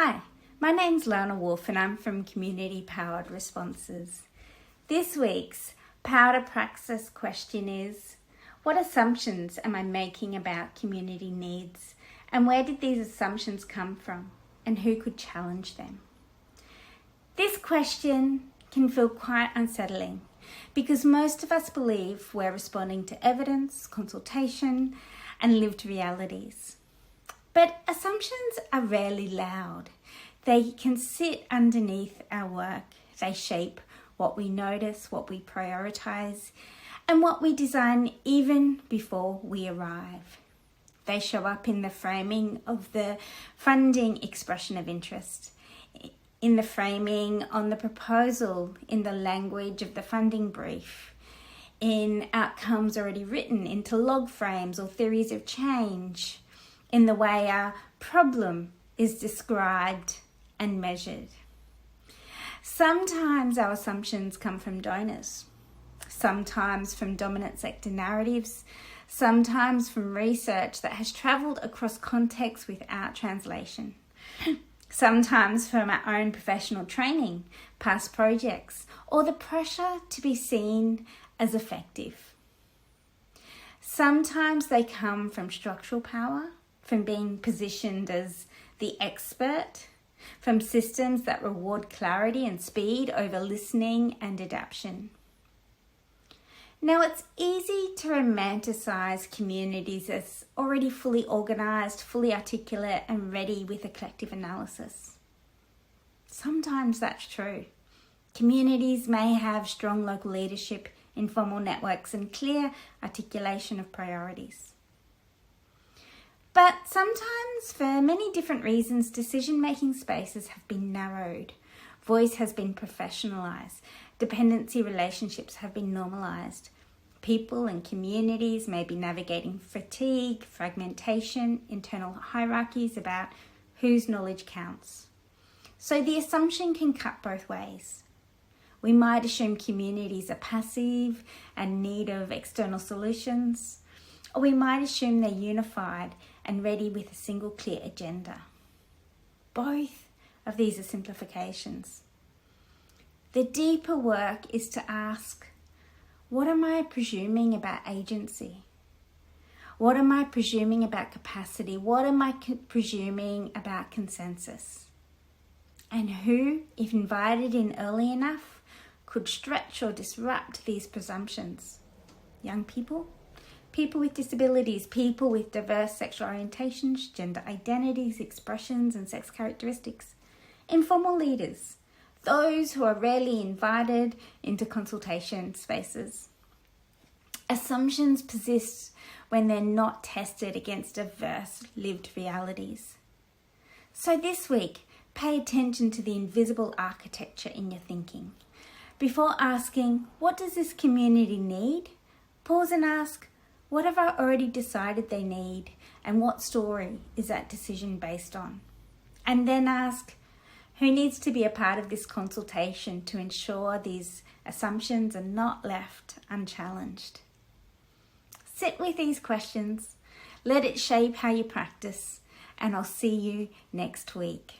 Hi, my name's Lana Wolf and I'm from Community Powered Responses. This week's Power to Praxis question is, what assumptions am I making about community needs, and where did these assumptions come from, and who could challenge them? This question can feel quite unsettling because most of us believe we're responding to evidence, consultation, and lived realities. But assumptions are rarely loud. They can sit underneath our work. They shape what we notice, what we prioritize, and what we design even before we arrive. They show up in the framing of the funding expression of interest, in the framing on the proposal, in the language of the funding brief, in outcomes already written into log frames or theories of change, in the way our problem is described and measured. Sometimes our assumptions come from donors, sometimes from dominant sector narratives, sometimes from research that has travelled across contexts without translation, sometimes from our own professional training, past projects, or the pressure to be seen as effective. Sometimes they come from structural power, from being positioned as the expert, from systems that reward clarity and speed over listening and adaptation. Now, it's easy to romanticize communities as already fully organized, fully articulate, and ready with a collective analysis. Sometimes that's true. Communities may have strong local leadership, informal networks, and clear articulation of priorities. But sometimes, for many different reasons, decision-making spaces have been narrowed, voice has been professionalised, dependency relationships have been normalised. People and communities may be navigating fatigue, fragmentation, internal hierarchies about whose knowledge counts. So the assumption can cut both ways. We might assume communities are passive and in need of external solutions, or we might assume they're unified and ready with a single clear agenda. Both of these are simplifications. The deeper work is to ask, what am I presuming about agency? What am I presuming about capacity? What am I presuming about consensus? And who, if invited in early enough, could stretch or disrupt these presumptions? Young people? People with disabilities, people with diverse sexual orientations, gender identities, expressions, and sex characteristics. Informal leaders, those who are rarely invited into consultation spaces. Assumptions persist when they're not tested against diverse lived realities. So this week, pay attention to the invisible architecture in your thinking. Before asking, what does this community need? Pause and ask, what have I already decided they need, and what story is that decision based on? And then ask, who needs to be a part of this consultation to ensure these assumptions are not left unchallenged? Sit with these questions, let it shape how you practice, and I'll see you next week.